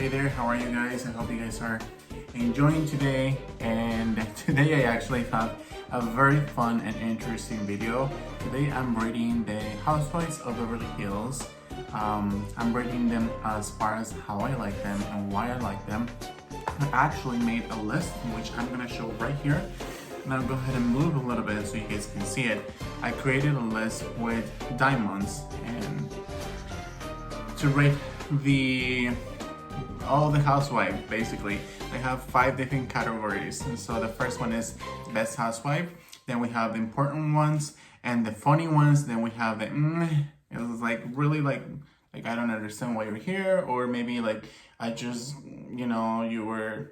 Hey there, how are you guys? I hope you guys are enjoying today. And today I actually have a very fun and interesting video. Today I'm rating the Housewives of Beverly Hills. I'm rating them as far as how I like them and why I like them. I actually made a list which I'm gonna show right here. And I'll go ahead and move a little bit so you guys can see it. I created a list with diamonds and to rate all the housewives. Basically they have 5 different categories, and so the first one is best housewife, then we have the important ones and the funny ones, then we have the it was like really like I don't understand why you're here, or maybe like I just you were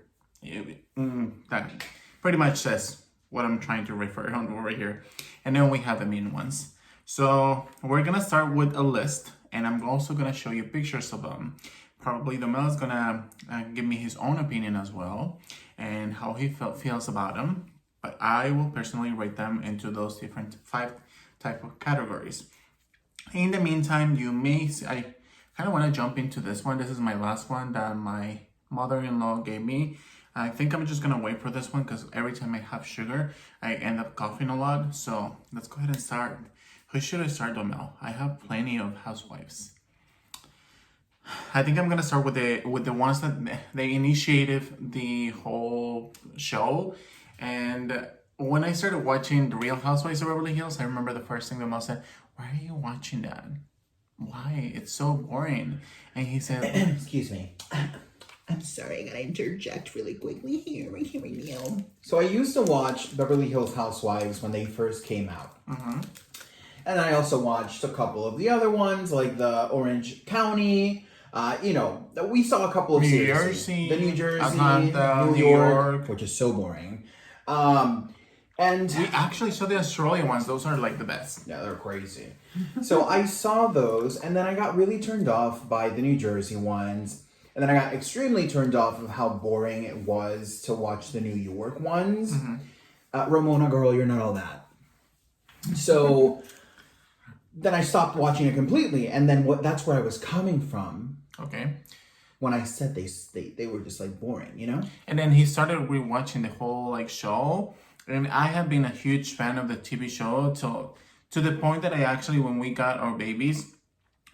that pretty much says what I'm trying to refer on over here. And then we have the mean ones. So we're gonna start with a list, and I'm also gonna show you pictures of them. Probably the Mel's gonna give me his own opinion as well and how he feels about them. But I will personally rate them into those different 5 type of categories. In the meantime, you may see, I kind of want to jump into this one. This is my last one that my mother-in-law gave me. I think I'm just gonna wait for this one because every time I have sugar, I end up coughing a lot. So let's go ahead and start. Who should I start though, Mel? I have plenty of housewives. I think I'm gonna start with the ones that they initiated the whole show. And when I started watching The Real Housewives of Beverly Hills, I remember the first thing the Mel said, "Why are you watching that? Why? It's so boring." And he said, "Excuse me. I'm sorry, I gotta interject really quickly here, right now." So I used to watch Beverly Hills Housewives when they first came out. Mm-hmm. And I also watched a couple of the other ones, like the Orange County. We saw a couple of series. The New Jersey, Atlanta, New York, which is so boring. And we actually saw the Australian ones. Those are like the best. Yeah, they're crazy. So I saw those, and then I got really turned off by the New Jersey ones. And then I got extremely turned off of how boring it was to watch the New York ones. Mm-hmm. Ramona, girl, you're not all that. So then I stopped watching it completely. And then that's where I was coming from. Okay. When I said they were just like boring, And then he started rewatching the whole like show. And I have been a huge fan of the TV show to the point that I actually, when we got our babies,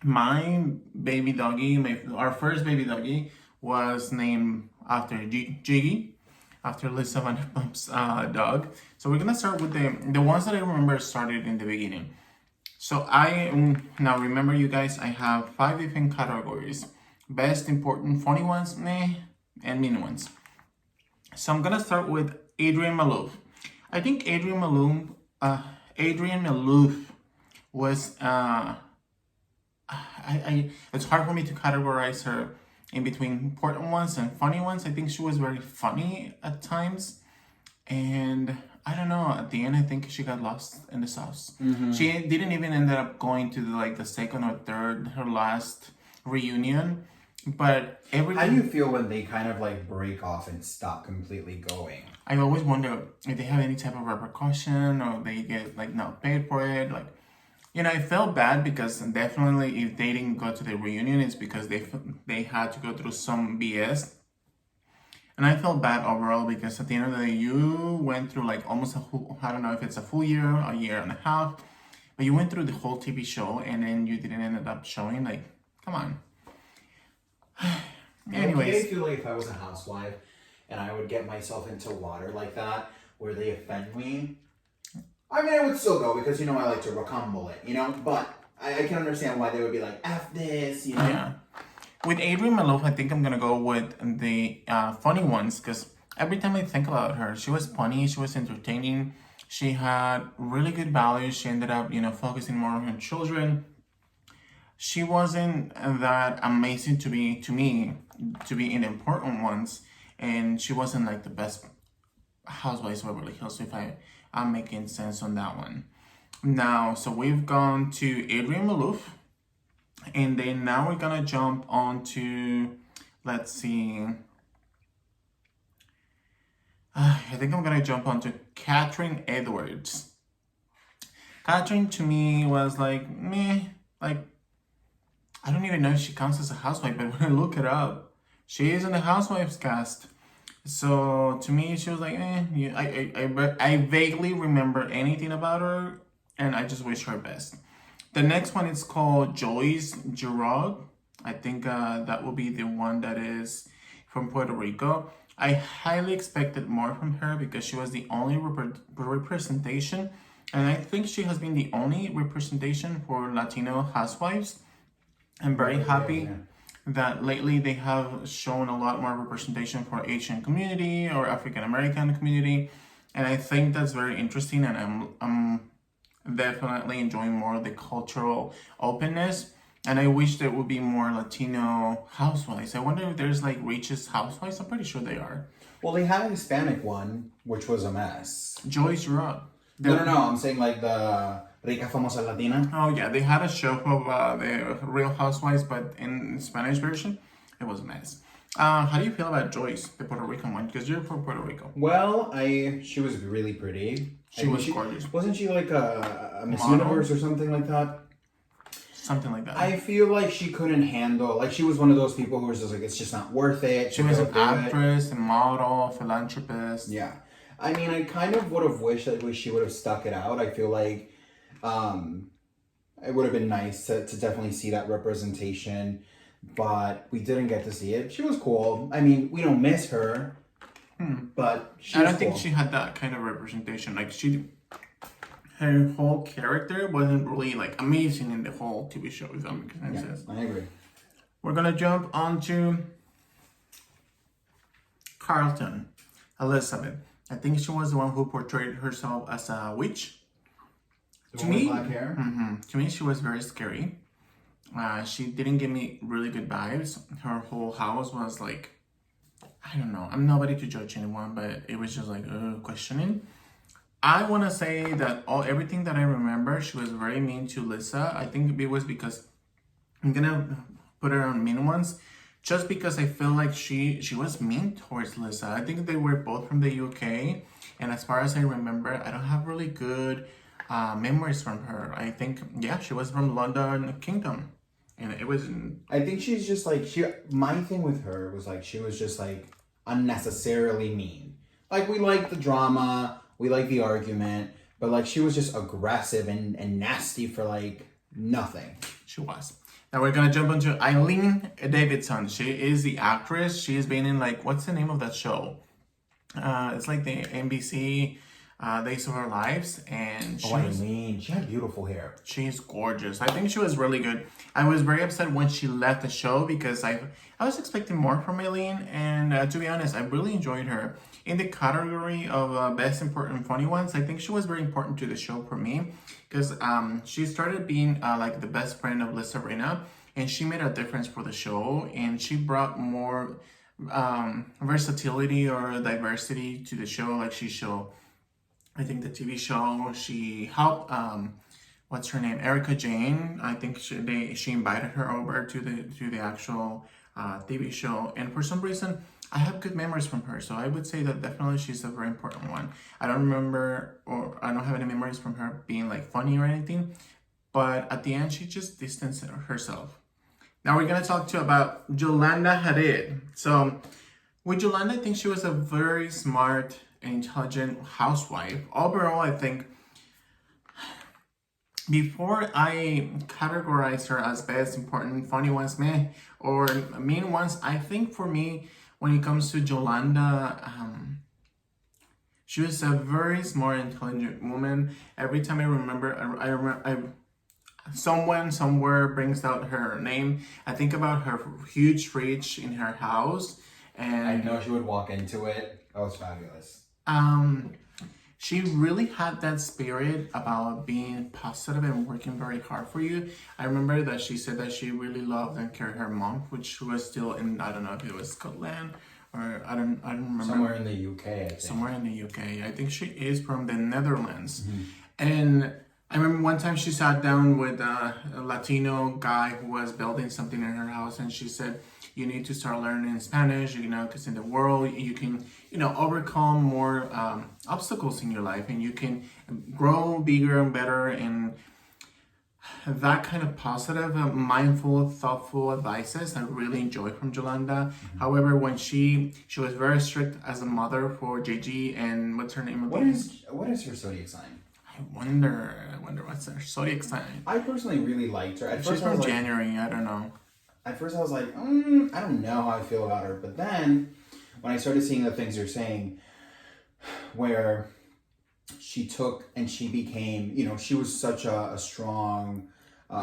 my baby doggy, our first baby doggy, was named after Jiggy, after Lissa Vanderpump's dog. So we're gonna start with the ones that I remember started in the beginning. So now remember, you guys, I have 5 different categories: best, important, funny ones, and mean ones. So I'm gonna start with Adrien Malouf. I think Adrien Malouf was it's hard for me to categorize her in between important ones and funny ones. I think she was very funny at times, and I don't know, at the end I think she got lost in the sauce. Mm-hmm. She didn't even end up going to the second or third, her last reunion. But how do you feel when they kind of break off and stop completely going? I always wonder if they have any type of repercussion, or they get not paid for it. I felt bad because definitely if they didn't go to the reunion, it's because they had to go through some BS. And I felt bad overall because at the end of the day, you went through almost I don't know if it's a full year, a year and a half, but you went through the whole TV show and then you didn't end up showing. Come on. Anyways. I feel like if I was a housewife and I would get myself into water like that, where they offend me, I mean, I would still go because, I like to recumble it, but I can understand why they would be like, F this, Yeah. With Adrien Malouf, I think I'm going to go with the funny ones because every time I think about her, she was funny, she was entertaining, she had really good values, she ended up, focusing more on her children. She wasn't that amazing to me in the important ones, and she wasn't the best housewives of Beverly Hills, if I'm making sense on that one. Now, so we've gone to Adrien Malouf, and then now we're gonna jump on to, let's see, I think I'm gonna jump on to Kathryn Edwards. Kathryn to me was meh, I don't even know if she counts as a housewife, but when I look it up, She is in the Housewives cast. So to me, she was like, I vaguely remember anything about her, and I just wish her best. The next one is called Joyce Giraud. I think that will be the one that is from Puerto Rico. I highly expected more from her because she was the only representation, and I think she has been the only representation for Latino housewives. I'm very happy that lately they have shown a lot more representation for Asian community or African American community, and I think that's very interesting. And I'm definitely enjoying more of the cultural openness. And I wish there would be more Latino housewives. I wonder if there's like Reach's housewives. I'm pretty sure they are. Well, they had a Hispanic one, which was a mess. Joyce Rock. No, I'm saying like the Rica Famosa Latina. Oh yeah, they had a show of the Real Housewives, but in Spanish version, it was a mess. How do you feel about Joyce, the Puerto Rican one? Because you're from Puerto Rico. Well, she was really pretty. She was gorgeous. Wasn't she like a Miss Universe or something like that? Something like that. I feel like she couldn't handle, like she was one of those people who was just like, it's just not worth it. She was an actress, a model, philanthropist. Yeah. I mean, I kind of would have wished that she would have stuck it out. I feel like it would have been nice to definitely see that representation, but we didn't get to see it. She was cool. I mean, we don't miss her, but I don't think she had that kind of representation. Like her whole character wasn't really like amazing in the whole TV show, if that makes any sense. I agree. We're gonna jump onto Carlton Elizabeth. I think she was the one who portrayed herself as a witch. To me, black hair. To me, she was very scary. She didn't give me really good vibes. Her whole house was like, I don't know. I'm nobody to judge anyone, but it was just like questioning. I want to say that everything that I remember, she was very mean to Lissa. I think it was because I'm gonna put her on mean ones, just because I feel like she was mean towards Lissa. I think they were both from the UK, and as far as I remember, I don't have really good memories from her. I think she was from London Kingdom, and it was. I think she's just like my thing with her was like she was just like unnecessarily mean. Like we like the drama. We like the argument, but like she was just aggressive and nasty for like nothing. She was. Now we're gonna jump into Eileen Davidson. She is the actress. She's been in like, what's the name of that show? It's like the NBC Days of Our Lives, and Eileen, she had beautiful hair. She's gorgeous. I think she was really good. I was very upset when she left the show because I was expecting more from Eileen, and to be honest, I really enjoyed her. In the category of best important funny ones, I think she was very important to the show for me because she started being like the best friend of Lissa Rinna, and she made a difference for the show, and she brought more versatility or diversity to the show. Like she showed, I think the TV show, she helped what's her name, Erica Jane. I think she invited her over to the actual TV show, and for some reason I have good memories from her, so I would say that definitely she's a very important one. I don't remember, or I don't have any memories from her being like funny or anything, but at the end she just distanced herself. Now we're gonna talk about Yolanda Hadid. So with Yolanda, I think she was a very smart and intelligent housewife. Overall, I think before I categorize her as best, important, funny ones, or mean ones, I think for me, when it comes to Yolanda, she was a very smart, intelligent woman. Every time I remember, someone somewhere brings out her name, I think about her huge fridge in her house, and I know she would walk into it. That was fabulous. She really had that spirit about being positive and working very hard for you. I remember that she said that she really loved and cared her mom, which was still in, I don't know if it was Scotland or I don't remember. Somewhere in the UK, I think. Somewhere in the UK. I think she is from the Netherlands. Mm-hmm. And I remember one time she sat down with a Latino guy who was building something in her house, and she said, you need to start learning Spanish, because in the world you can, overcome more obstacles in your life, and you can grow bigger and better. And that kind of positive, mindful, thoughtful advices I really enjoy from Yolanda. However, when she was very strict as a mother for Gigi and what's her name? What is her zodiac sign? I wonder what's her zodiac sign. I personally really liked her. She's from January. I don't know. At first, I was like, I don't know how I feel about her. But then, when I started seeing the things you're saying, where she took and she became, she was such a strong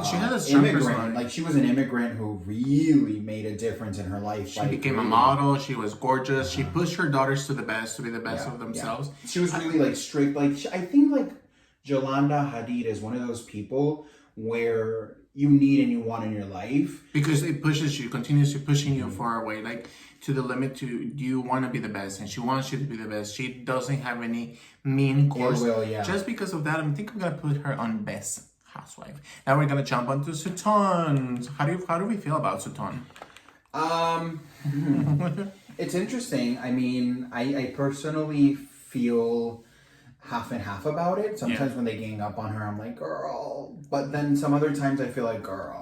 she had a strong immigrant. personality. Like, she was an immigrant who really made a difference in her life. She became a model. She was gorgeous. She pushed her daughters to be the best of themselves. Yeah. She was really strict. I think Yolanda Hadid is one of those people where you need and you want in your life, because it pushes you, continuously pushing you far away, like to the limit. You want to be the best, and she wants you to be the best. She doesn't have any mean course. Just because of that, I think I'm gonna put her on best housewife. Now we're gonna jump onto Sutton. How do we feel about Sutton? It's interesting. I mean, I personally feel half and half about it. Sometimes when they gang up on her, I'm like, girl. But then some other times I feel like, girl,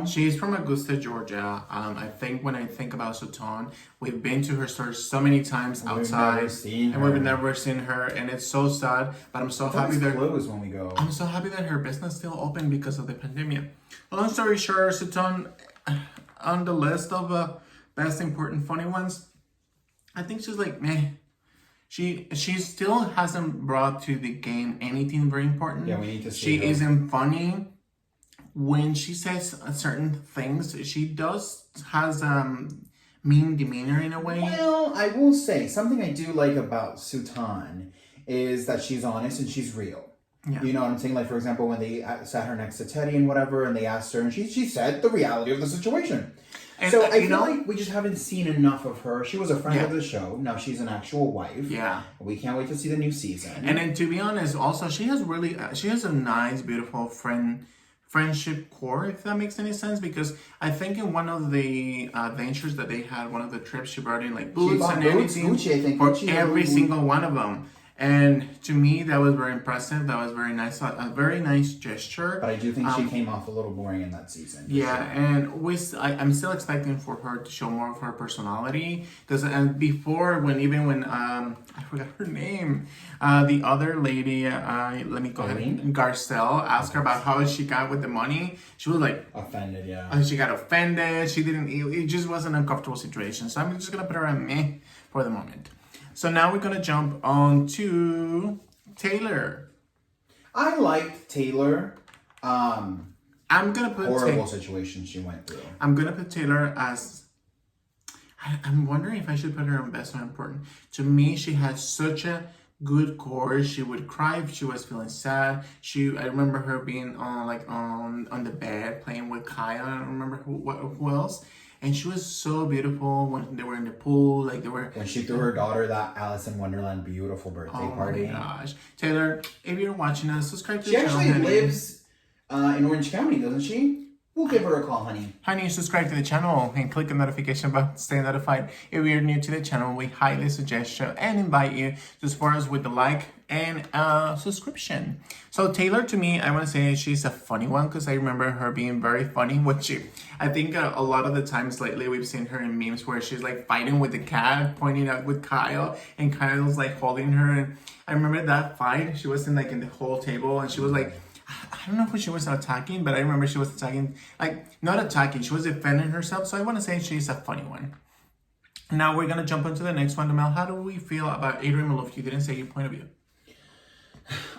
She's from Augusta, Georgia. I think when I think about Sutton, we've been to her store so many times outside. We've never seen her. And it's so sad. But I'm so happy that closed when we go. I'm so happy that her business still open because of the pandemic. Long story short, Sutton on the list of best important funny ones, I think she's like meh. She still hasn't brought to the game anything very important. Yeah, we need to see She her. isn't funny. When she says certain things, she has mean demeanor in a way. Well, I will say, something I do like about Sutton is that she's honest and she's real. Yeah. You know what I'm saying? Like, for example, when they sat her next to Teddy and whatever, and they asked her, and she said the reality of the situation. And so I feel like we just haven't seen enough of her. She was a friend of the show. Now she's an actual wife. Yeah. We can't wait to see the new season. And then, to be honest, also, she has a nice, beautiful friendship core, if that makes any sense, because I think in one of the adventures that they had, one of the trips, she brought in like boots and everything for every single one of them. And to me, that was very impressive. That was very nice, a very nice gesture. But I do think she came off a little boring in that season. Yeah, and I'm still expecting for her to show more of her personality. Because before, when I forgot her name, the other lady, let me go Eileen? ahead, Garcelle, asked her about how she got with the money. She was like offended, yeah. She got offended. She didn't. It just was an uncomfortable situation. So I'm just gonna put her on meh for the moment. So now we're gonna jump on to Taylor. I liked Taylor. I'm gonna put horrible situation she went through. I'm gonna put Taylor as. I'm wondering if I should put her on best or important. To me, she had such a good core. She would cry if she was feeling sad. I remember her being on the bed playing with Kyle. I don't remember who else. And she was so beautiful when they were in the pool, when she threw her daughter that Alice in Wonderland beautiful birthday party. Oh my gosh, Taylor! If you're watching us, subscribe to the channel. She actually lives in Orange County, doesn't she? We'll give her a call, honey. Honey, subscribe to the channel and click the notification button to stay notified. If you're new to the channel, we highly suggest you and invite you to support us with the like and subscription. So Taylor, to me, I want to say she's a funny one because I remember her being very funny. I think a lot of the times lately we've seen her in memes where she's like fighting with the cat, pointing out with Kyle, and Kyle's like holding her. And I remember that fight. She was in the whole table, and she was like, I don't know who she was attacking, but I remember she was attacking, not attacking, she was defending herself. So I want to say she's a funny one. Now we're going to jump into the next one. Mel, how do we feel about Adrien Malouf? You didn't say your point of view.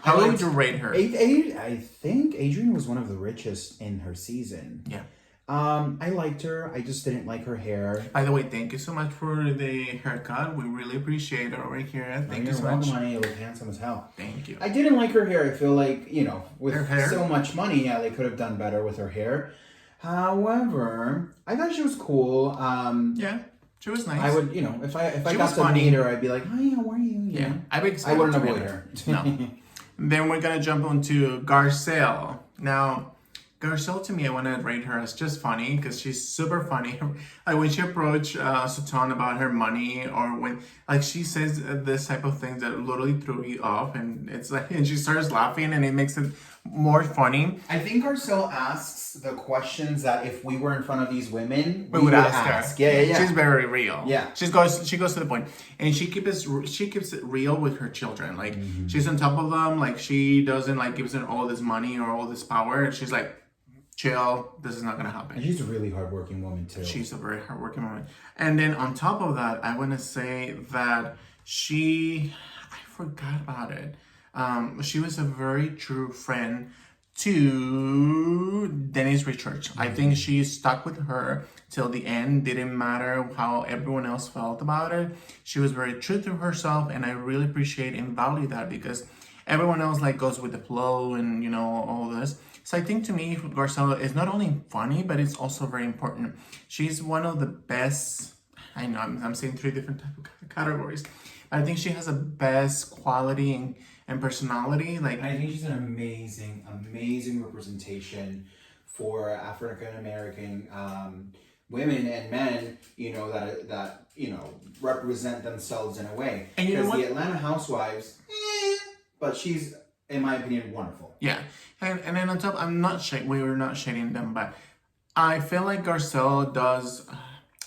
How would you rate her? I think Adrien was one of the richest in her season. Yeah. I liked her. I just didn't like her hair. By the way, thank you so much for the haircut. We really appreciate it over here. Thank you so much. Honey, you look handsome as hell. Thank you. I didn't like her hair. I feel like, with her hair? so much money, they could have done better with her hair. However, I thought she was cool. Yeah, she was nice. I would, if I got to meet her, I'd be like, hi, how are you? Yeah, I wouldn't avoid her. No. Then we're going to jump onto Garcelle. Now, Garcelle, to me, I want to rate her as just funny because she's super funny. Like when she approached Sutton about her money, or when she says this type of things that literally threw you off, and it's and she starts laughing, and it makes it more funny. I think Garcelle asks the questions that if we were in front of these women, We would ask her. Yeah. She's very real. Yeah. She goes to the point, and she keeps it real with her children. Like she's on top of them. Like she doesn't like gives them all this money or all this power. She's like, chill. This is not gonna happen. And she's a really hardworking woman too. She's a very hardworking woman. And then on top of that, I want to say that I forgot about it. She was a very true friend to Denise Richards. I think she stuck with her till the end. Didn't matter how everyone else felt about it. She was very true to herself, and I really appreciate and value that because everyone else like goes with the flow and you know all this. So I think to me, Garcelle is not only funny, but it's also very important. She's one of the best. I know I'm saying 3 different type of categories. I think she has the best quality and personality. Like I think she's an amazing representation for African American women and men. You know that you know represent themselves in a way. And you know what? The Atlanta Housewives, but she's in my opinion wonderful. Yeah, and then on top, we were not shading them, but I feel like Garcelle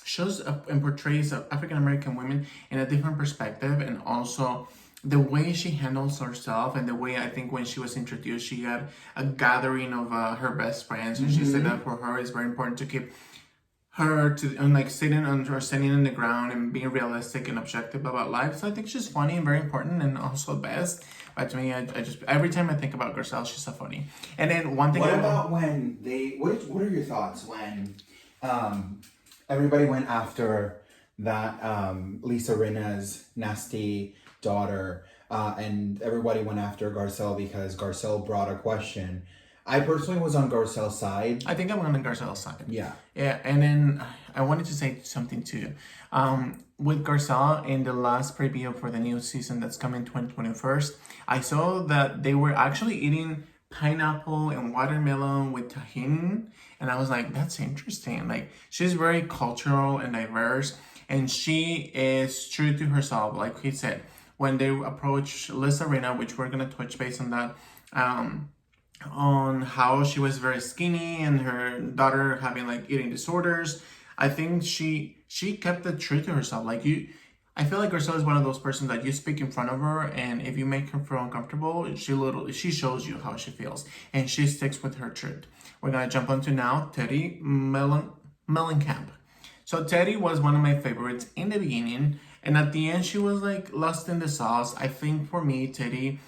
shows and portrays African American women in a different perspective, and also the way she handles herself, and the way I think when she was introduced, she had a gathering of her best friends, and she said that for her it's very important to keep her sitting on the ground and being realistic and objective about life. So I think she's funny and very important, and also best. But to me, I just every time I think about Garcelle, she's so funny. And then one thing. What about when they? What are your thoughts when everybody went after that Lisa Rinna's nasty daughter, and everybody went after Garcelle because Garcelle brought a question. I personally was on Garcelle's side. I think I'm on Garcelle's side. Yeah. Yeah, and then I wanted to say something too. With Garcelle in the last preview for the new season that's coming 2021, I saw that they were actually eating pineapple and watermelon with tahini, and I was like, that's interesting. Like she's very cultural and diverse, and she is true to herself. Like he said, when they approached Lissa Rinna, which we're gonna touch base on that, on how she was very skinny and her daughter having like eating disorders. I think she kept the truth to herself. I feel like Garcelle is one of those persons that you speak in front of her, and if you make her feel uncomfortable, she shows you how she feels, and she sticks with her truth. We're gonna jump onto now Teddi Mellencamp. So Teddi was one of my favorites in the beginning, and at the end she was like lost in the sauce. I think for me, Teddi,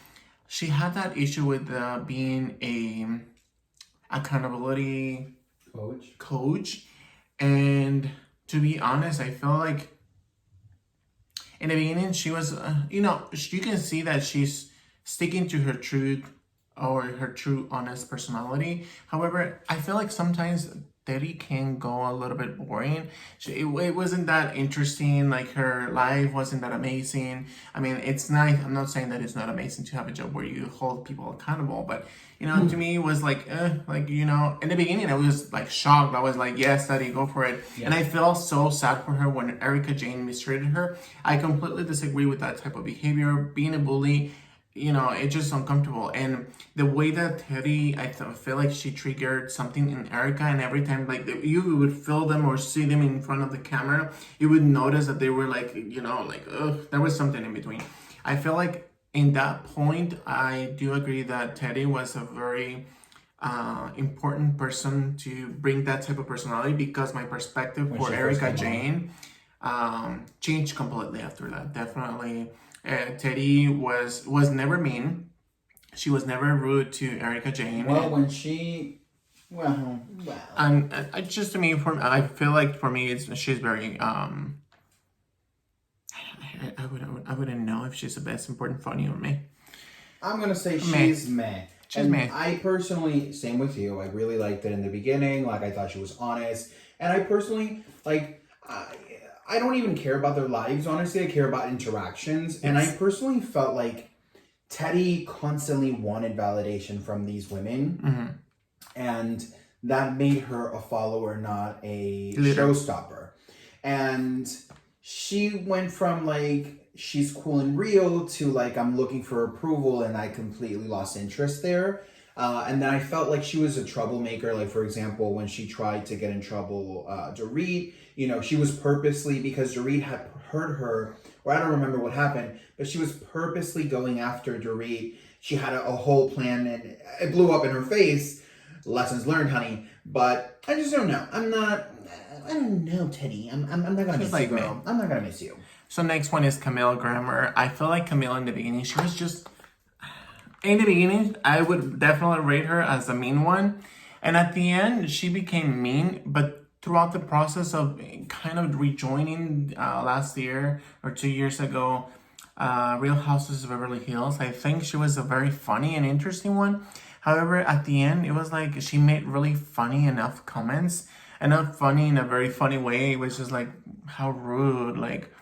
she had that issue with being a accountability coach. And to be honest, I feel like in the beginning she was, you can see that she's sticking to her truth or her true, honest personality. However, I feel like sometimes Teddi can go a little bit boring. It wasn't that interesting. Like her life wasn't that amazing. I mean, it's nice. I'm not saying that it's not amazing to have a job where you hold people accountable, but to me it was like, in the beginning I was like shocked. I was like, yes, Teddi, go for it. Yeah. And I felt so sad for her when Erika Jayne mistreated her. I completely disagree with that type of behavior. Being a bully, it's just uncomfortable. And the way that Teddi, I feel like she triggered something in Erika, and every time like you would feel them or see them in front of the camera, you would notice that they were like, there was something in between. I feel like in that point, I do agree that Teddi was a very important person to bring that type of personality, because my perspective for Erika Jayne changed completely after that. Definitely. Teddi was never mean. She was never rude to Erika Jayne. And just to me, I feel like for me, she's very I wouldn't know if she's the best important funny or me. I'm gonna say she's meh. She's meh. I personally, same with you. I really liked it in the beginning. Like I thought she was honest, and I personally I don't even care about their lives, honestly. I care about interactions. Yes. And I personally felt like Teddi constantly wanted validation from these women. Mm-hmm. And that made her a follower, not a showstopper. And she went from she's cool and real to I'm looking for approval, and I completely lost interest there. And then I felt like she was a troublemaker. Like, for example, when she tried to get in trouble, Dorit, you know, she was purposely, because Dorit had hurt her, or I don't remember what happened, but she was purposely going after Dorit. She had a whole plan, and it blew up in her face. Lessons learned, honey. But I just don't know. I don't know, Teddy. I'm not gonna miss you, girl. Me. I'm not gonna miss you. So next one is Camille Grammer. I feel like Camille in the beginning, she was just... In the beginning, I would definitely rate her as a mean one. And at the end, she became mean. But throughout the process of kind of rejoining last year or 2 years ago, Real Houses of Beverly Hills, I think she was a very funny and interesting one. However, at the end, it was like she made really funny enough comments. And not funny in a very funny way. It was just like, how rude, like...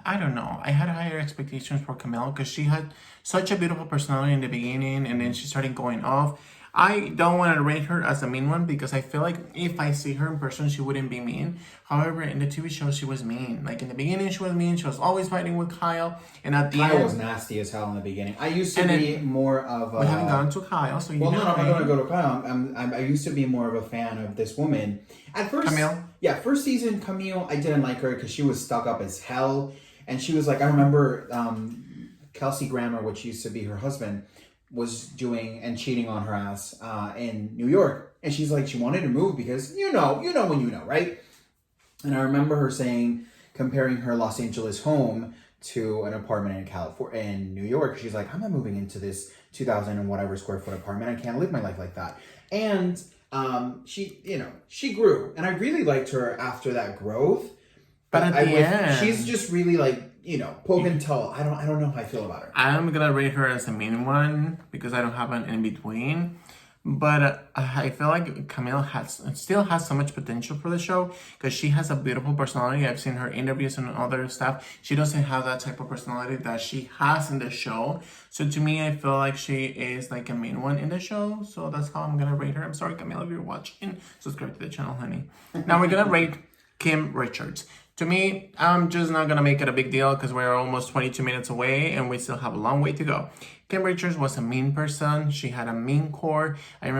I don't know. I had higher expectations for Camille because she had such a beautiful personality in the beginning, and then she started going off. I don't want to rate her as a mean one because I feel like if I see her in person, she wouldn't be mean. However, in the TV show, she was mean. Like in the beginning, she was mean. She was always fighting with Kyle, and at the end, Kyle was nasty as hell in the beginning. I used to be more of a... We haven't gone to Kyle, so you well, know. Well, no, I'm not going to go to Kyle. I used to be more of a fan of this woman. At first, Camille? Yeah, first season, Camille, I didn't like her because she was stuck up as hell. And she was like, I remember Kelsey Grammer, which used to be her husband, was doing and cheating on her ass in New York. And she's like, she wanted to move because, you know when you know, right? And I remember her saying, comparing her Los Angeles home to an apartment in California, in New York. She's like, I'm not moving into this 2,000 and whatever square foot apartment. I can't live my life like that. And she grew. And I really liked her after that growth. But at the end, she's just really like, poke and tell. I don't know how I feel about her. I'm gonna rate her as a mean one because I don't have an in between. But I feel like Camille still has so much potential for the show because she has a beautiful personality. I've seen her interviews and other stuff. She doesn't have that type of personality that she has in the show. So to me, I feel like she is like a mean one in the show. So that's how I'm gonna rate her. I'm sorry, Camille, if you're watching, subscribe to the channel, honey. Now we're gonna rate Kim Richards. To me, I'm just not going to make it a big deal because we're almost 22 minutes away and we still have a long way to go. Kim Richards was a mean person. She had a mean core. I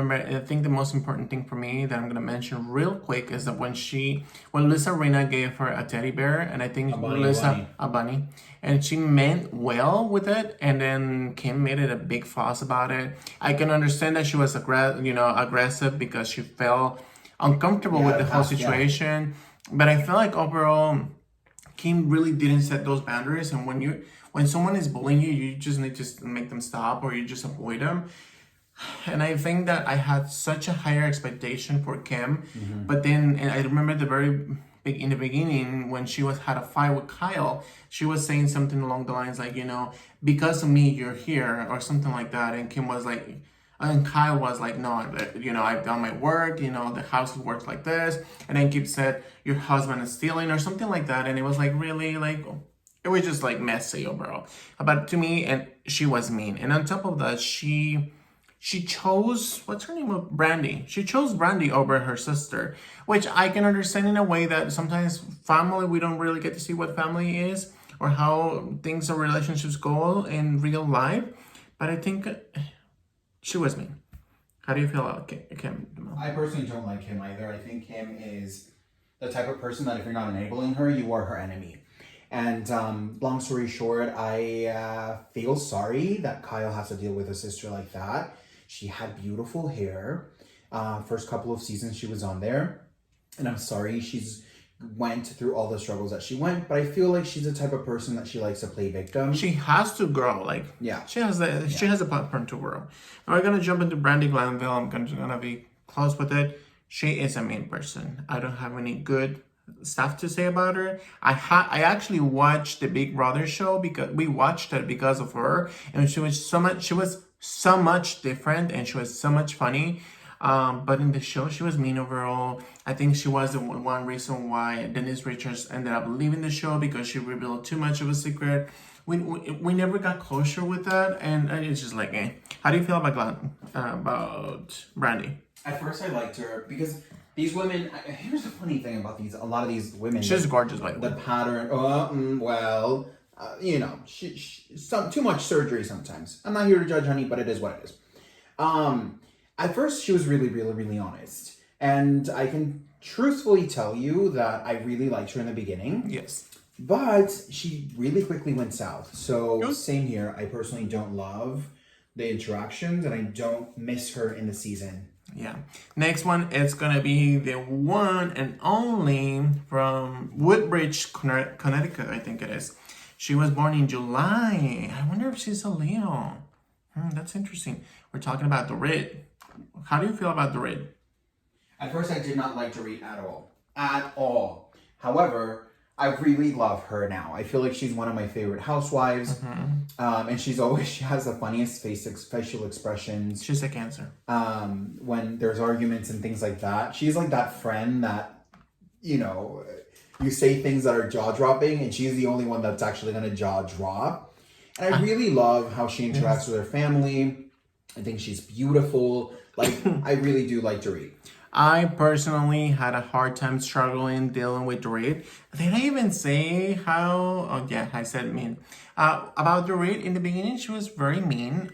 think the most important thing for me that I'm going to mention real quick is that when Lissa Rinna gave her a teddy bear, and I think a bunny, and she meant well with it, and then Kim made it a big fuss about it. I can understand that she was aggressive because she felt uncomfortable with the whole situation. Yeah. But I feel like overall, Kim really didn't set those boundaries. And when someone is bullying you, you just need to make them stop or you just avoid them. And I think that I had such a higher expectation for Kim. Mm-hmm. But then, and I remember in the beginning when she had a fight with Kyle, she was saying something along the lines like, because of me, you're here or something like that. And Kim was like... And Kyle was like, no, I've done my work, the house works like this. And then Kim said, your husband is stealing or something like that. And it was like, really, like, it was just like messy overall. But to me, and she was mean. And on top of that, she chose, what's her name? Brandy. She chose Brandy over her sister, which I can understand in a way that sometimes family, we don't really get to see what family is or how things or relationships go in real life. But I think... she was mean. How do you feel about Kim? I personally don't like Kim either. I think Kim is the type of person that if you're not enabling her, you are her enemy. And long story short, I feel sorry that Kyle has to deal with a sister like that. She had beautiful hair. First couple of seasons she was on there. And I'm sorry she's went through all the struggles that she went, but I feel like she's the type of person that she likes to play victim. She has to grow, she has a platform to grow. Now we're gonna jump into Brandy Glenville. I'm gonna be close with it. She is a mean person. I don't have any good stuff to say about her. I actually watched the Big Brother show because we watched it because of her, and she was so much different, and she was so much funny. But in the show, she was mean overall. I think she was the one reason why Denise Richards ended up leaving the show because she revealed too much of a secret. We never got closure with that, and it's just like, How do you feel about Brandy? At first, I liked her because these women. Here's the funny thing about a lot of these women. She's gorgeous, by the way. The pattern. Too much surgery sometimes. I'm not here to judge, honey, but it is what it is. At first, she was really, really, really honest. And I can truthfully tell you that I really liked her in the beginning. Yes. But she really quickly went south. So, Good. same here. I personally don't love the interactions, and I don't miss her in the season. Yeah. Next one, it's gonna be the one and only from Woodbridge, Connecticut, I think it is. She was born in July. I wonder if she's a Leo. That's interesting. We're talking about Dorit. How do you feel about Dorit? At first, I did not like Dorit at all. At all. However, I really love her now. I feel like she's one of my favorite housewives. And she has the funniest facial expressions. She's a Cancer. When there's arguments and things like that. She's like that friend that, you say things that are jaw-dropping, and she's the only one that's actually going to jaw-drop. And I really love how she interacts with her family. I think she's beautiful. Like, I really do like Dorit. I personally had a hard time dealing with Dorit. Did I even say how? Oh yeah, I said mean. About Dorit, in the beginning, she was very mean.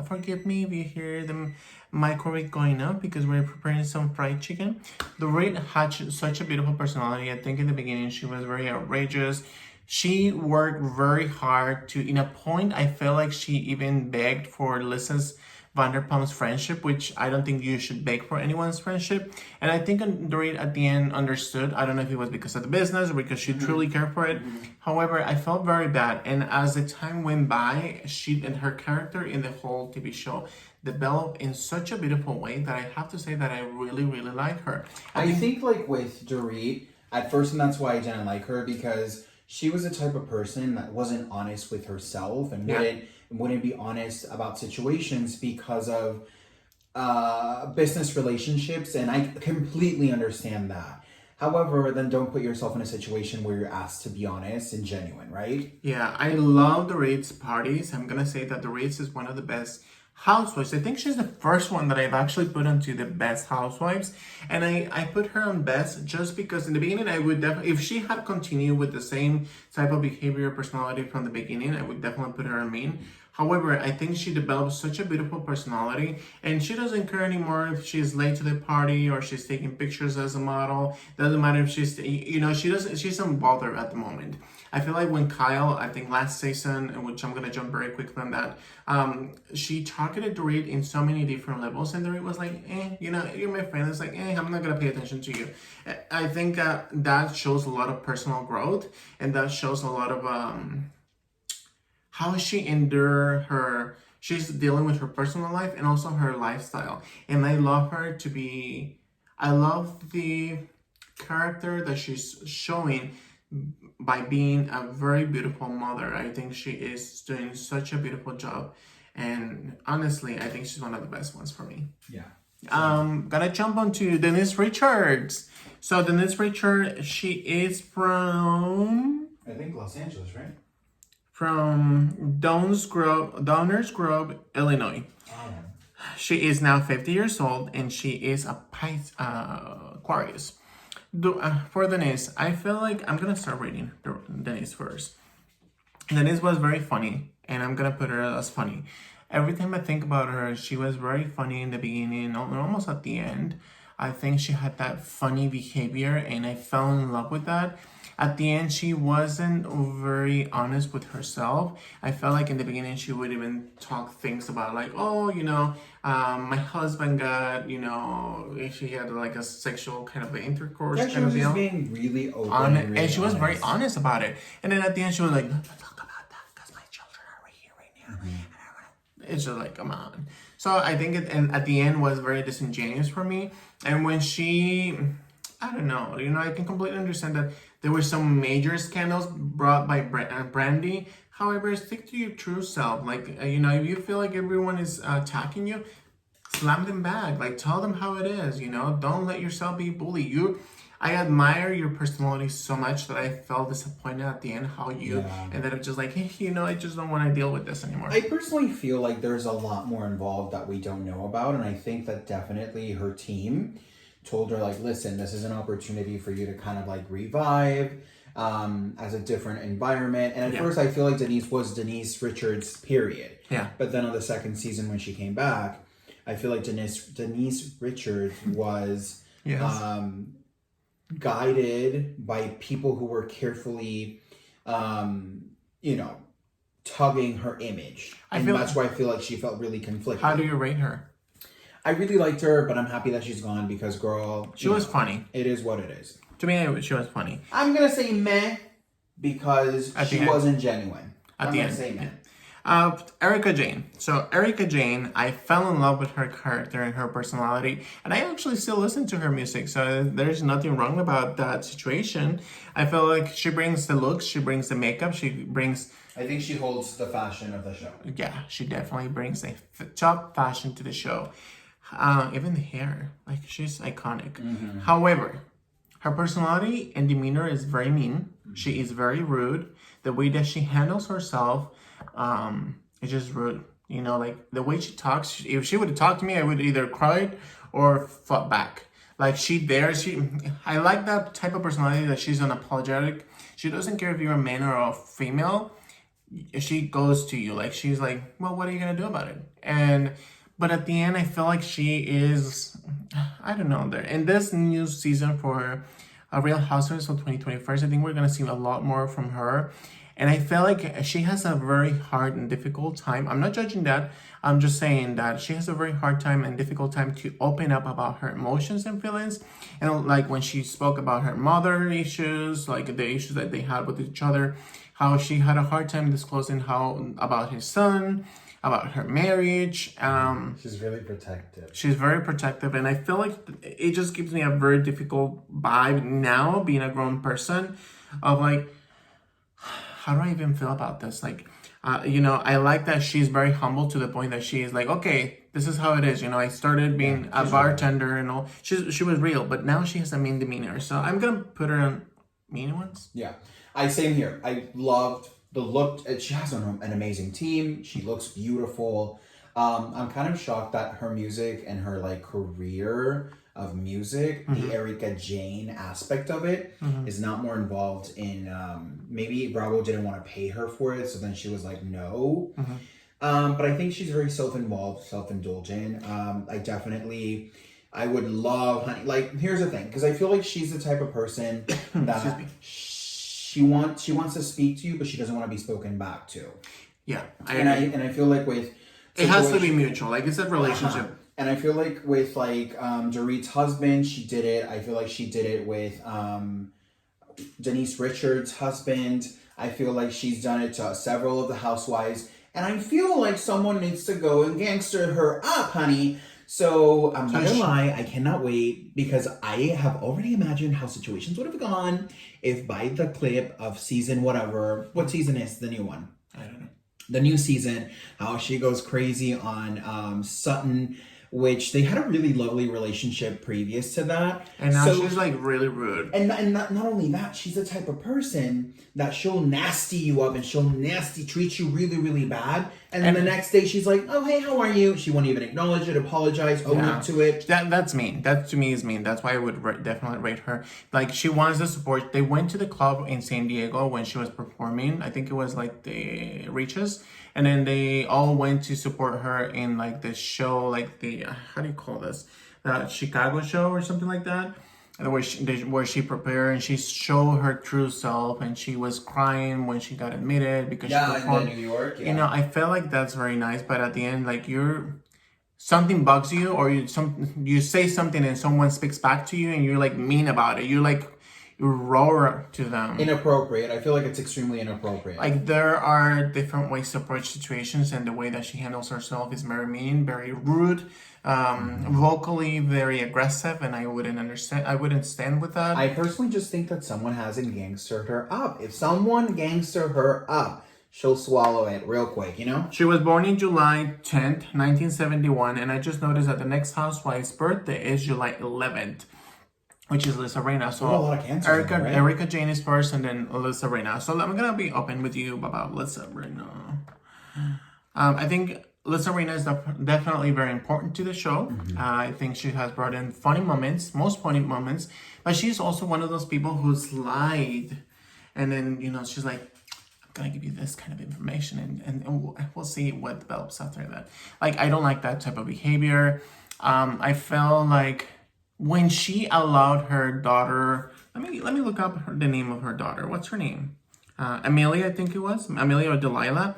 Forgive me if you hear the microwave going up because we're preparing some fried chicken. Dorit had such a beautiful personality. I think in the beginning, she was very outrageous. She worked very hard in a point, I feel like she even begged for Lissa's Vanderpump's friendship, which I don't think you should beg for anyone's friendship. And I think Dorit at the end understood. I don't know if it was because of the business or because she truly cared for it. However, I felt very bad. And as the time went by, she and her character in the whole TV show developed in such a beautiful way that I have to say that I really, really like her. I think like with Dorit, at first, and that's why I didn't like her, because she was the type of person that wasn't honest with herself and wouldn't be honest about situations because of business relationships, and I completely understand that. However, then don't put yourself in a situation where you're asked to be honest and genuine, right? Yeah, I love Dorit's parties. I'm gonna say that Dorit is one of the best housewives. I think she's the first one that I've actually put onto the best housewives, and I put her on best just because in the beginning I would definitely, if she had continued with the same type of behavior personality from the beginning, I would definitely put her on mean. However, I think she developed such a beautiful personality, and she doesn't care anymore if she's late to the party or she's taking pictures as a model. Doesn't matter if she's, she doesn't bother at the moment. I feel like when Kyle, I think last season, which I'm going to jump very quickly on that, she targeted Dorit in so many different levels, and Dorit was like, you're my friend. It's like, I'm not going to pay attention to you. I think that shows a lot of personal growth, and that shows a lot of how she she's dealing with her personal life and also her lifestyle. And I love her I love the character that she's showing by being a very beautiful mother. I think she is doing such a beautiful job. And honestly, I think she's one of the best ones for me. Yeah. Gonna jump onto Denise Richards. So Denise Richards, she is from... I think Los Angeles, right? From Downers Grove, Illinois. Oh. She is now 50 years old, and she is a Aquarius. For Denise, I feel like I'm gonna start reading Denise first. Denise was very funny, and I'm gonna put her as funny. Every time I think about her, she was very funny in the beginning, almost at the end. I think she had that funny behavior, and I fell in love with that. At the end, she wasn't very honest with herself. I felt like in the beginning, she would even talk things about like, my husband got, if she had like a sexual kind of intercourse. Yeah, she was just being really open and she was very honest about it. And then at the end, she was like, no, don't talk about that because my children are right here right now. It's just like, come on. So I think at the end was very disingenuous for me. And when she, I don't know, I can completely understand that there were some major scandals brought by Brandy. However, stick to your true self. Like, if you feel like everyone is attacking you, slam them back. Like, tell them how it is, Don't let yourself be bullied. I admire your personality so much that I felt disappointed at the end how you ended up just like, hey, I just don't want to deal with this anymore. I personally feel like there's a lot more involved that we don't know about, and I think that definitely her team told her, like, listen, this is an opportunity for you to kind of like revive as a different environment. And at first I feel like Denise was Denise Richards, period. Yeah. But then on the second season when she came back, I feel like Denise Richards was guided by people who were carefully, tugging her image. And that's why I feel like she felt really conflicted. How do you rate her? I really liked her, but I'm happy that she's gone because, girl... She was funny. It is what it is. To me, she was funny. I'm going to say meh because she wasn't genuine. I'm going to say meh. Erika Jayne. So Erika Jayne, I fell in love with her character and her personality, and I actually still listen to her music, so there's nothing wrong about that situation. I feel like she brings the looks, she brings the makeup, she brings... I think she holds the fashion of the show. Yeah, she definitely brings the top fashion to the show. Even the hair, like she's iconic. Mm-hmm. However, her personality and demeanor is very mean. Mm-hmm. She is very rude. The way that she handles herself, is just rude. You know, like the way she talks. If she would have talked to me, I would either cried or fought back. Like I like that type of personality that she's unapologetic. She doesn't care if you're a man or a female. She goes to you. Like she's like, well, what are you gonna do about it? But at the end, I feel like she is, I don't know, there. In this new season for Real Housewives of 2021, I think we're going to see a lot more from her. And I feel like she has a very hard and difficult time. I'm not judging that. I'm just saying that she has a very hard time and difficult time to open up about her emotions and feelings. And like when she spoke about her mother issues, like the issues that they had with each other, how she had a hard time disclosing about his son, about her marriage. She's really protective. She's very protective, and I feel like it just gives me a very difficult vibe now, being a grown person, of like, how do I even feel about this? Like, I like that she's very humble to the point that she is like, okay, this is how it is. I started being a bartender and all. She was real, but now she has a mean demeanor. So I'm gonna put her on mean ones. Yeah, same here. I loved the look. She has an amazing team. She looks beautiful. I'm kind of shocked that her music and her like career of music, the Erika Jayne aspect of it, is not more involved in. Maybe Bravo didn't want to pay her for it, so then she was like, no. But I think she's very self-involved, self-indulgent. I would love, honey. Like, here's the thing, because I feel like she's the type of person that. She wants to speak to you, but she doesn't want to be spoken back to. Yeah, I feel like with it has to be mutual. Like it's a relationship. And I feel like with like Dorit's husband, she did it. I feel like she did it with Denise Richards' husband. I feel like she's done it to several of the housewives, and I feel like someone needs to go and gangster her up, honey. So I'm not gonna lie, I cannot wait because I have already imagined how situations would have gone if by the clip of season whatever, what season is the new one? I don't know. The new season, how she goes crazy on Sutton, which they had a really lovely relationship previous to that. And now she's like really rude. And not only that, she's the type of person that she'll nasty you up and she'll nasty treat you really, really bad. And then the next day she's like, oh, hey, how are you? She won't even acknowledge it, apologize, own up to it. That's mean. That to me is mean. That's why I would definitely rate her. Like she wants the support. They went to the club in San Diego when she was performing. I think it was like the Reaches. And then they all went to support her in like the show, like the, how do you call this? Chicago show or something like that. Where she prepared and she showed her true self, and she was crying when she got admitted because she performed in New York. Yeah. I felt like that's very nice, but at the end, like something bugs you, or you say something and someone speaks back to you, and you're like mean about it. You roar to them. Inappropriate. I feel like it's extremely inappropriate. Like there are different ways to approach situations, and the way that she handles herself is very mean, very rude. Vocally very aggressive, and I wouldn't stand with that. I personally just think that someone hasn't gangstered her up. If someone gangster her up, she'll swallow it real quick, She was born in July 10th, 1971, and I just noticed that the next housewife's birthday is July 11th, which is Lissa Rinna. So a lot of cancer. Erika Jayne is first, and then Lissa Rinna. So I'm gonna be open with you about Lissa Rinna. I think Lissa Rinna is definitely very important to the show. I think she has brought in most funny moments, but she's also one of those people who slide, and then she's like, gonna give you this kind of information, and we'll see what develops after that. Like, I don't like that type of behavior. I felt like when she allowed her daughter, let me look up the name of her daughter. What's her name? Amelia, I think it was Amelia or Delilah.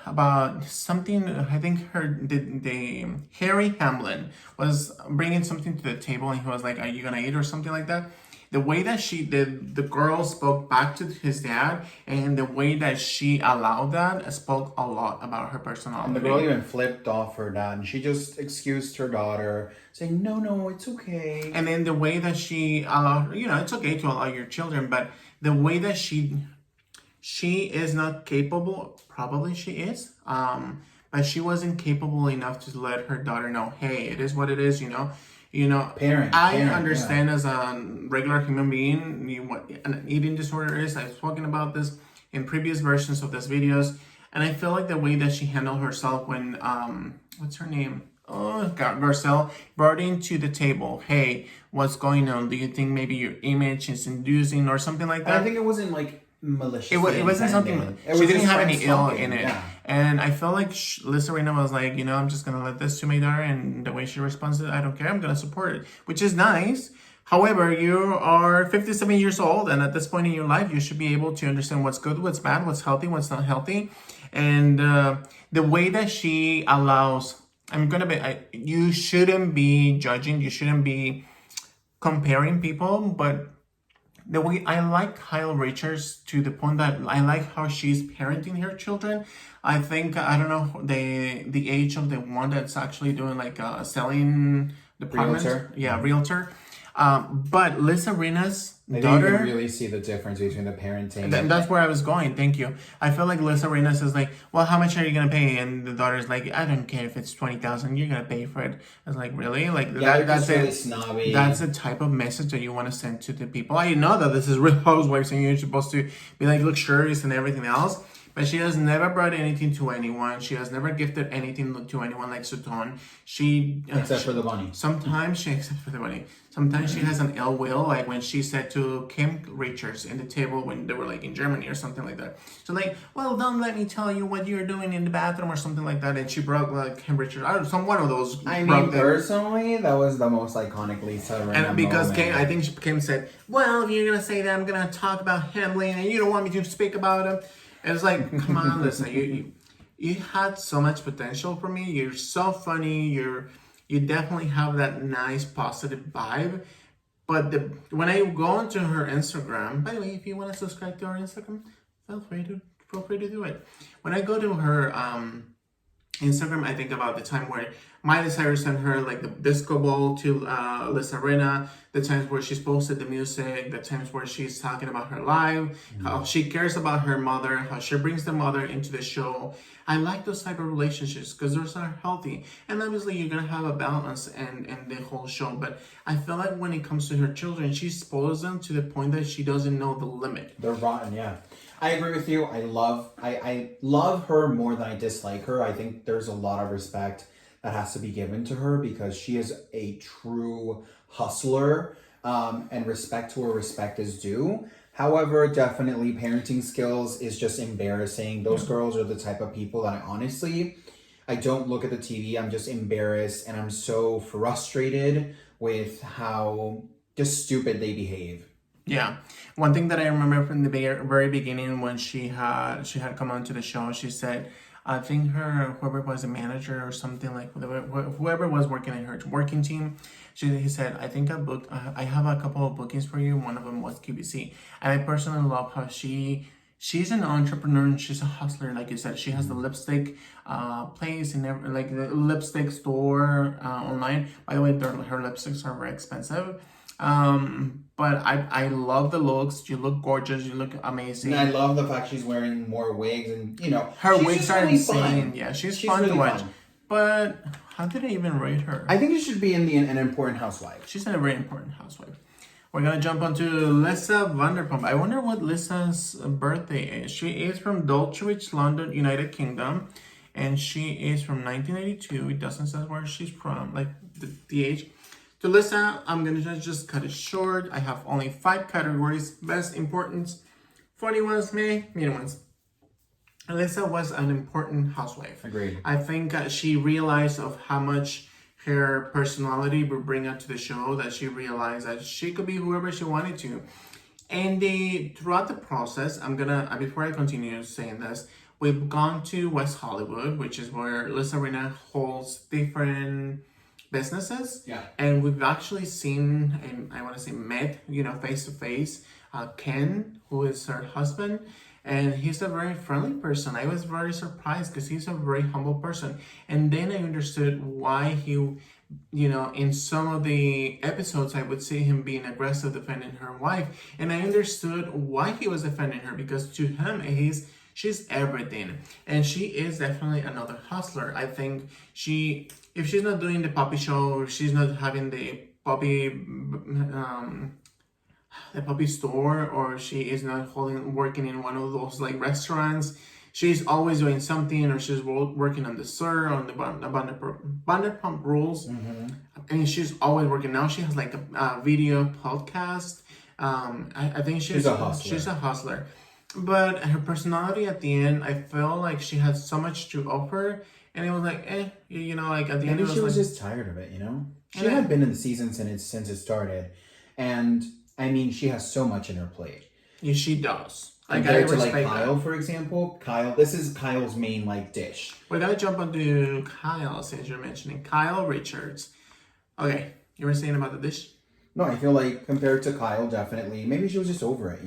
About something, I think the Harry Hamlin was bringing something to the table, and he was like, "Are you gonna eat?" or something like that. The way that the girl spoke back to his dad, and the way that she allowed that spoke a lot about her personality. And the girl even flipped off her dad, and she just excused her daughter, saying, no, it's okay. And then the way that she allowed, it's okay to allow your children, but the way that she is not capable, probably she is, but she wasn't capable enough to let her daughter know, hey, it is what it is, Parent, I understand as a regular human being what an eating disorder is. I've spoken about this in previous versions of these videos, and I feel like the way that she handled herself when what's her name? Garcelle brought into the table, hey, what's going on? Do you think maybe your image is inducing or something like that? I think it wasn't like malicious. It wasn't something. She didn't have any ill in it, and I felt like Lissa Vanderpump was like, I'm just gonna let this to my daughter, and the way she responds to it, I don't care. I'm gonna support it, which is nice. However, you are 57 years old, and at this point in your life, you should be able to understand what's good, what's bad, what's healthy, what's not healthy, and the way that she allows. You shouldn't be judging. You shouldn't be comparing people, but the way I like Kyle Richards to the point that I like how she's parenting her children. I think, I don't know, the age of the one that's actually doing like selling departments. Realtor. Yeah, realtor. But Lissa Rinna's daughter. You can really see the difference between the parenting. That's where I was going. Thank you. I feel like Lissa Rinna's is like, well, how much are you gonna pay? And the daughter's like, I don't care if it's $20,000. You're gonna pay for it. I was like, really? Like that's really snobby. That's the type of message that you want to send to the people. I know that this is Real Housewives and you're supposed to be like luxurious and everything else. But she has never brought anything to anyone. She has never gifted anything to anyone like Sutton. Except for the money. Except for the money. Sometimes she has an ill will, like when she said to Kim Richards in the table when they were like in Germany or something like that. So like, well, don't let me tell you what you're doing in the bathroom or something like that. And she brought like Kim Richards. One of those. Personally, that was the most iconic Lissa Rinna And because moment. I think Kim said, well, if you're going to say that, I'm going to talk about Hamlin and you don't want me to speak about him. And it's like, come on, listen, you had so much potential for me. You're so funny. You definitely have that nice positive vibe. But when I go into her Instagram, by the way, if you want to subscribe to our Instagram, feel free to do it. When I go to her Instagram, I think about the time where Miley Cyrus sent her like the disco ball to Lissa Rinna, the times where she's posted the music, the times where she's talking about her life, how she cares about her mother, how she brings the mother into the show. I like those type of relationships because those are healthy. And obviously you're going to have a balance and the whole show. But I feel like when it comes to her children, she spoils them to the point that she doesn't know the limit. They're rotten, yeah. I agree with you. I love her more than I dislike her. I think there's a lot of respect that has to be given to her because she is a true hustler, and respect to where respect is due. However, definitely parenting skills is just embarrassing. Those girls are the type of people that I don't look at the TV. I'm just embarrassed and I'm so frustrated with how just stupid they behave. Yeah. One thing that I remember from the very beginning when she had come onto the show, she said, I think whoever was a manager or something, like whoever was working in her working team, he said, I think I have a couple of bookings for you. One of them was QVC. And I personally love how she's an entrepreneur and she's a hustler. Like you said, she has the lipstick place and like the lipstick store online. By the way, her lipsticks are very expensive. But I love the looks. You look gorgeous. You look amazing. And I love the fact she's wearing more wigs and, her wigs are really insane. Fun. Yeah, she's fun really to watch. Fun. But how did I even rate her? I think it should be an important housewife. She's a very important housewife. We're going to jump onto Lissa Vanderpump. I wonder what Lissa's birthday is. She is from Dulwich, London, United Kingdom. And she is from 1982. It doesn't say where she's from, like the age. To Lissa, I'm going to just cut it short. I have only 5 categories. Best importance, Funny ones, mean ones. Lissa was an important housewife. Agreed. I think she realized of how much her personality would bring out to the show, that she realized that she could be whoever she wanted to. And throughout the process, I'm gonna, before I continue saying this, we've gone to West Hollywood, which is where Lissa Rinna holds different businesses. Yeah. And we've actually seen, and I want to say met, face to face, Ken, who is her husband. And he's a very friendly person. I was very surprised because he's a very humble person. And then I understood why he, in some of the episodes, I would see him being aggressive defending her wife. And I understood why he was defending her, because to him, she's everything. And she is definitely another hustler. I think if she's not doing the puppy show, or she's not having the puppy store, or she is not working in one of those like restaurants, she's always doing something, or she's working on the SIR, on the Vanderpump Rules. And she's always working. Now she has like a video podcast. I think she's a hustler. But her personality at the end, I felt like she had so much to offer, and it was like, like at the end, she was just tired of it, She had been in the season since it started, and I mean, she has so much in her plate. Yeah, she does. Compared to Kyle, for example. This is Kyle's main dish. We gotta jump onto Kyle since you're mentioning Kyle Richards. Okay, you were saying about the dish? No, I feel like compared to Kyle, definitely, maybe she was just over it,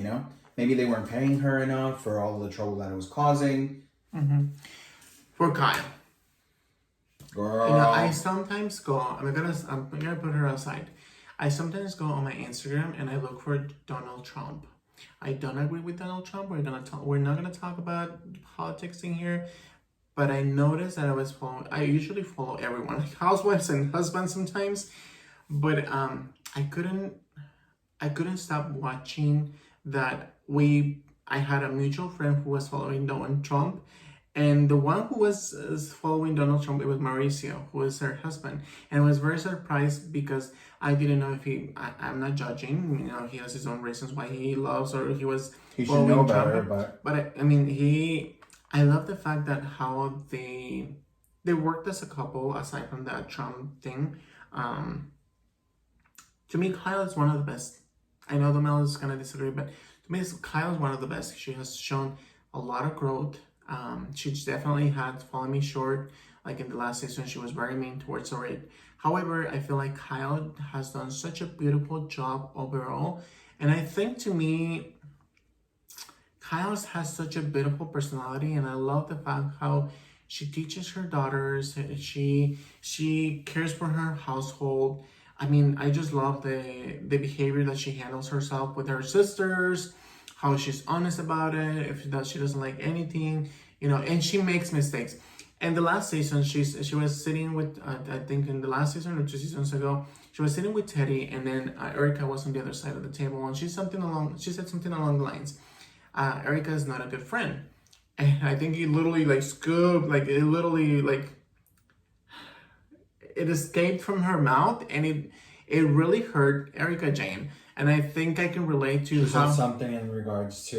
Maybe they weren't paying her enough for all the trouble that it was causing. For Kyle. Girl. I sometimes go, I'm gonna put her aside. I sometimes go on my Instagram and I look for Donald Trump. I don't agree with Donald Trump. We're not gonna talk about politics in here. But I noticed that I usually follow everyone, like housewives and husbands sometimes. But I couldn't stop watching that. I had a mutual friend who was following Donald Trump, and the one who was following Donald Trump, it was Mauricio, who is her husband. And I was very surprised because I didn't know if I'm not judging, he has his own reasons why he loves, or he should know better, Trump. But I love the fact that how they worked as a couple, aside from that Trump thing. To me, Kyle is one of the best. I know the Mel is gonna disagree, but to me, Kyle is one of the best. She has shown a lot of growth. She definitely had fallen me short. Like in the last season, she was very mean towards her. However, I feel like Kyle has done such a beautiful job overall. And I think to me, Kyle has such a beautiful personality. And I love the fact how she teaches her daughters. She cares for her household. I mean, I just love the behavior that she handles herself with her sisters, how she's honest about it, if she doesn't like anything, and she makes mistakes. And the last season, she was sitting with, I think in the last season or 2 seasons ago, she was sitting with Teddy, and then Erica was on the other side of the table, and she said something along the lines, Erica is not a good friend. And I think he literally scooped, it escaped from her mouth, and it really hurt Erica Jane. And I think I can relate to she said something in regards to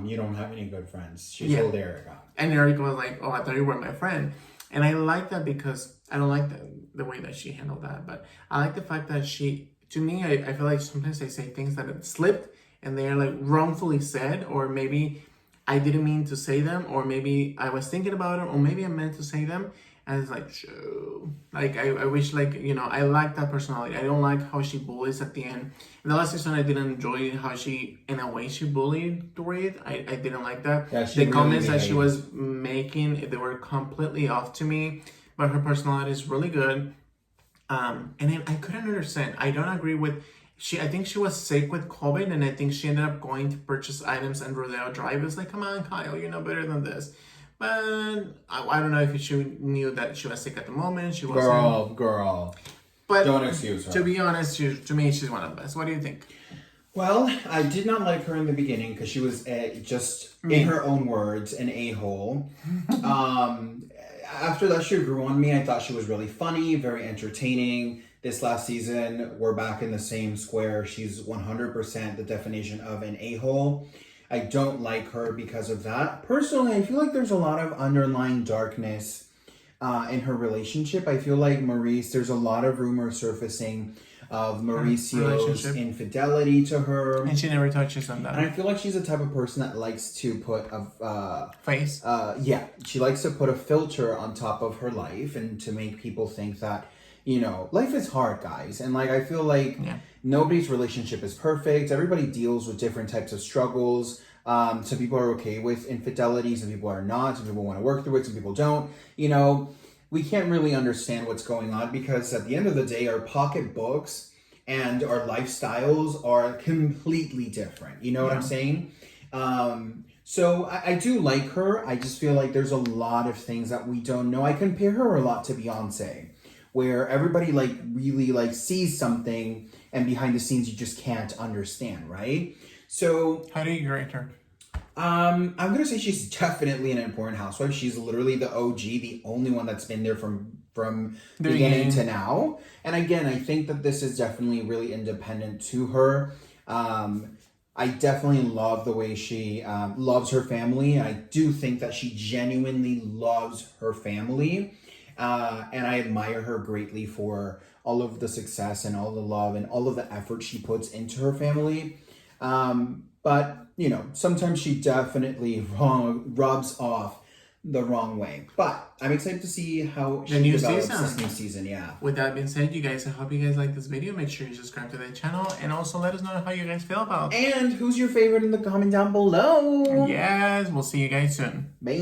you don't have any good friends. She told Erica. And Erica was like, oh, I thought you were my friend. And I like that because I don't like the way that she handled that. But I like the fact that to me, I feel like sometimes they say things that had slipped and they're wrongfully said, or maybe I didn't mean to say them, or maybe I was thinking about them, or maybe I meant to say them. And it's shoo. I wish, I like that personality. I don't like how she bullies at the end. In the last season, I didn't enjoy how in a way, she bullied Dorit. I didn't like that. Yeah, the comments that she was making, they were completely off to me. But her personality is really good. And then I couldn't understand. I don't agree with... I think she was sick with COVID, and I think she ended up going to purchase items in Rodeo Drive. It's come on, Kyle, you know better than this. But I don't know if she knew that she was sick at the moment. She wasn't. Girl. But don't excuse her. To be honest, to me, she's one of the best. What do you think? Well, I did not like her in the beginning because she was just, in her own words, an a-hole. After that, she grew on me. I thought she was really funny, very entertaining. This last season, we're back in the same square. She's 100% the definition of an a-hole. I don't like her because of that. Personally, I feel like there's a lot of underlying darkness in her relationship. I feel like there's a lot of rumors surfacing of Mauricio's infidelity to her. And she never touches on that. And I feel like she's the type of person that likes to put a... face? Yeah, she likes to put a filter on top of her life and to make people think that, you know, life is hard, guys. And like, I feel like nobody's relationship is perfect. Everybody deals with different types of struggles. Some people are okay with infidelity. Some people are not. Some people want to work through it. Some people don't. You know, we can't really understand what's going on because at the end of the day, our pocketbooks and our lifestyles are completely different. You know what I'm saying? So I do like her. I just feel like there's a lot of things that we don't know. I compare her a lot to Beyonce, where everybody like really like sees something and behind the scenes you just can't understand, right? So how do you rate her? I'm gonna say she's definitely an important housewife. She's literally the OG, the only one that's been there from beginning to now. And again, I think that this is definitely really independent to her. I definitely love the way she loves her family. I do think that she genuinely loves her family. And I admire her greatly for all of the success and all the love and all of the effort she puts into her family. But, you know, sometimes she definitely rubs off the wrong way. But I'm excited to see how she develops this new season. Yeah. With that being said, you guys, I hope you guys like this video. Make sure you subscribe to the channel and also let us know how you guys feel about it. And who's your favorite in the comment down below. Yes, we'll see you guys soon. Bye.